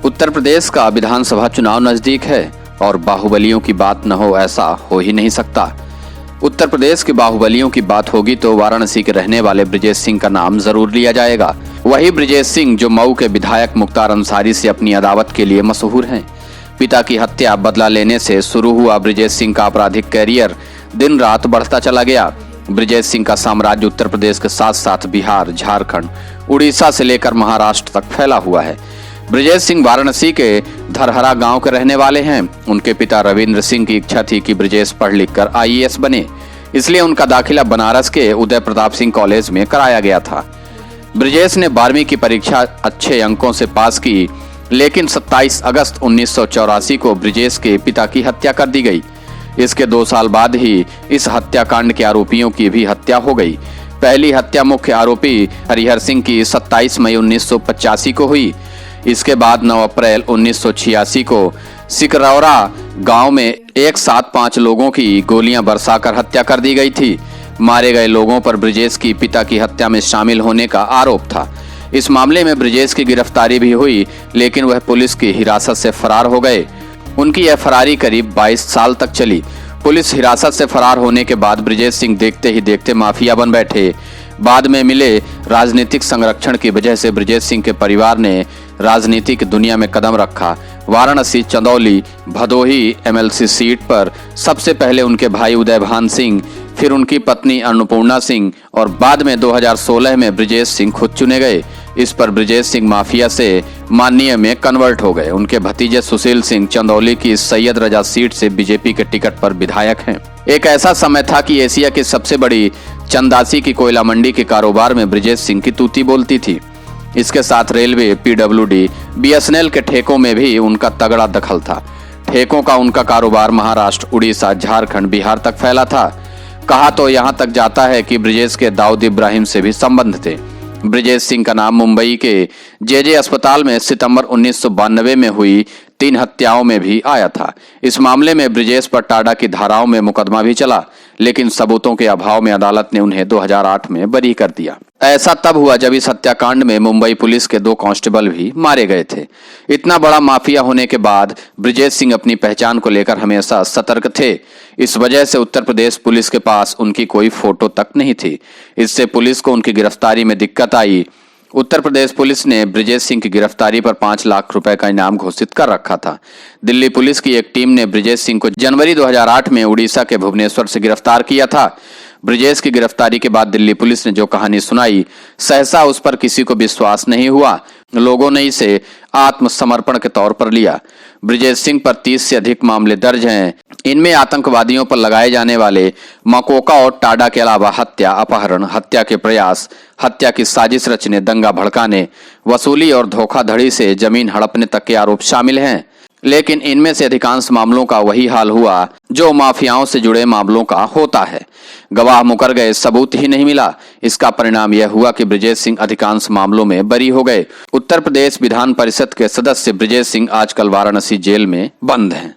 उत्तर प्रदेश का विधानसभा चुनाव नजदीक है और बाहुबलियों की बात न हो ऐसा हो ही नहीं सकता। उत्तर प्रदेश के बाहुबलियों की बात होगी तो वाराणसी के रहने वाले ब्रिजेश सिंह का नाम जरूर लिया जाएगा। वही ब्रिजेश सिंह जो मऊ के विधायक मुख्तार अंसारी से अपनी अदावत के लिए मशहूर हैं। पिता की हत्या बदला लेने से शुरू हुआ ब्रिजेश सिंह का आपराधिक कैरियर दिन रात बढ़ता चला गया। ब्रिजेश सिंह का साम्राज्य उत्तर प्रदेश के साथ साथ बिहार, झारखंड, उड़ीसा से लेकर महाराष्ट्र तक फैला हुआ है। ब्रिजेश सिंह वाराणसी के धरहरा गांव के रहने वाले हैं। उनके पिता रविंद्र सिंह की इच्छा थी कि ब्रिजेश पढ़ लिखकर IAS बने, इसलिए उनका दाखिला बनारस के उदय प्रताप सिंह कॉलेज में कराया गया था। ब्रिजेश ने 12वीं की परीक्षा अच्छे अंकों से पास की, लेकिन 27 अगस्त 1984 को ब्रिजेश के पिता की हत्या कर दी गई। इसके 2 साल बाद ही इस हत्याकांड के आरोपियों की भी हत्या हो गई। पहली हत्या मुख्य आरोपी हरिहर सिंह की 27 मई 1985 को हुई। इसके बाद 9 अप्रैल 1986 को सिकरौरा गांव में एक साथ 5 लोगों की गोलियां बरसाकर हत्या कर दी गई थी। मारे गए लोगों पर ब्रिजेश की पिता की हत्या में शामिल होने का आरोप था। इस मामले में ब्रिजेश की गिरफ्तारी भी हुई, लेकिन वह पुलिस की हिरासत से फरार हो गए। उनकी यह फरारी करीब 22 साल तक चली। पुलिस हिरासत से फरार होने के बाद ब्रिजेश सिंह देखते ही देखते माफिया बन बैठे। बाद में मिले राजनीतिक संरक्षण की वजह से ब्रिजेश सिंह के परिवार ने राजनीतिक दुनिया में कदम रखा। वाराणसी, चंदौली, भदोही MLC सीट पर सबसे पहले उनके भाई उदयभान सिंह, फिर उनकी पत्नी अन्नपूर्णा सिंह और बाद में 2016 में ब्रिजेश सिंह खुद चुने गए। इस पर ब्रिजेश सिंह माफिया से माननीय में कन्वर्ट हो गए। उनके भतीजे सुशील सिंह चंदौली की सैयद रजा सीट से बीजेपी के टिकट पर विधायक हैं। एक ऐसा समय था कि एशिया की सबसे बड़ी चंदासी की कोयला मंडी के कारोबार में ब्रिजेश सिंह की तूती बोलती थी। इसके साथ रेलवे, PWD, BSNL के ठेकों में भी उनका तगड़ा दखल था। ठेकों का उनका कारोबार महाराष्ट्र, उड़ीसा, झारखंड, बिहार तक फैला था। कहा तो यहाँ तक जाता है कि ब्रिजेश के दाऊद इब्राहिम से भी संबंध थे। ब्रिजेश सिंह का नाम मुंबई के JJ अस्पताल में सितंबर 1992 में हुई 3 हत्याओं में भी आया था। इस मामले में ब्रिजेश पर टाडा की धाराओं में मुकदमा भी चला, लेकिन सबूतों के अभाव में अदालत ने उन्हें 2008 में बरी कर दिया। ऐसा तब हुआ जब इस हत्याकांड में मुंबई पुलिस के 2 कांस्टेबल भी मारे गए थे। इतना बड़ा माफिया होने के बाद ब्रिजेश सिंह अपनी पहचान को लेकर हमेशा सतर्क थे। इस वजह से उत्तर प्रदेश पुलिस के पास उनकी कोई फोटो तक नहीं थी। इससे पुलिस को उनकी गिरफ्तारी में दिक्कत आई। उत्तर प्रदेश पुलिस ने ब्रिजेश सिंह की गिरफ्तारी पर 5 लाख रुपए का इनाम घोषित कर रखा था। दिल्ली पुलिस की एक टीम ने ब्रिजेश सिंह को जनवरी 2008 में उड़ीसा के भुवनेश्वर से गिरफ्तार किया था। ब्रिजेश की गिरफ्तारी के बाद दिल्ली पुलिस ने जो कहानी सुनाई, सहसा उस पर किसी को विश्वास नहीं हुआ। लोगों ने इसे आत्मसमर्पण के तौर पर लिया। ब्रिजेश सिंह पर 30 से अधिक मामले दर्ज हैं। इनमें आतंकवादियों पर लगाए जाने वाले मकोका और टाडा के अलावा हत्या, अपहरण, हत्या के प्रयास, हत्या की साजिश रचने, दंगा भड़काने, वसूली और धोखाधड़ी से जमीन हड़पने तक के आरोप शामिल हैं। लेकिन इनमें से अधिकांश मामलों का वही हाल हुआ जो माफियाओं से जुड़े मामलों का होता है। गवाह मुकर गए, सबूत ही नहीं मिला। इसका परिणाम यह हुआ कि ब्रिजेश सिंह अधिकांश मामलों में बरी हो गए। उत्तर प्रदेश विधान परिषद के सदस्य ब्रिजेश सिंह आजकल वाराणसी जेल में बंद हैं।